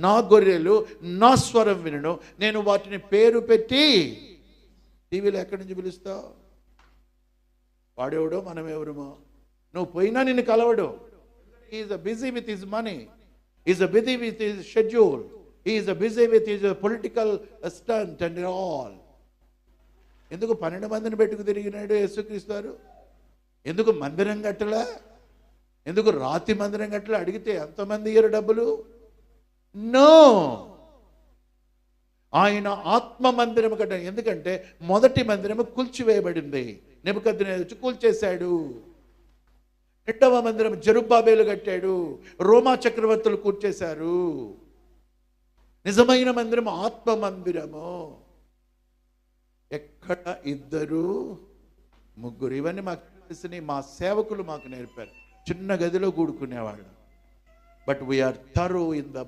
నా గొర్రెలు నా స్వరం వినును, నేను వాటిని పేరు పెట్టి. టీవీలో ఎక్కడి నుంచి పిలుస్తావు? వాడెవడో మనం ఎవరమో. నువ్వు పోయినా నిన్ను కలవడు. Is busy with his money, is busy with his schedule, is busy with his political stunt and all. ఎందుకు 12 మందిని పెట్టుకు తిరిగినాడు యేసుక్రీస్తు వారు? ఎందుకు మందిరం కట్టలా? ఎందుకు రాతి మందిరం కట్టలా? అడిగితే ఎంతమంది ఇయ్యరు డబ్బులు? నో, ఆయన ఆత్మ మందిరం కట్టాడు. ఎందుకంటే మొదటి మందిరము కూల్చివేయబడింది, నెబుకద్నెజరు వచ్చి కూల్చేశాడు. రెండవ మందిరం జెరుబ్బాబెలు కట్టాడు, రోమా చక్రవర్తులు కూల్చేశారు. నిజమైన మందిరం ఆత్మ మందిరము. ఎక్కడ 2 3 ఇవన్నీ మాకు తెలిసినవి. మా సేవకులు మాకు నేర్పారు. చిన్న గదిలో కూడుకునేవాళ్ళు. But we are thorough in the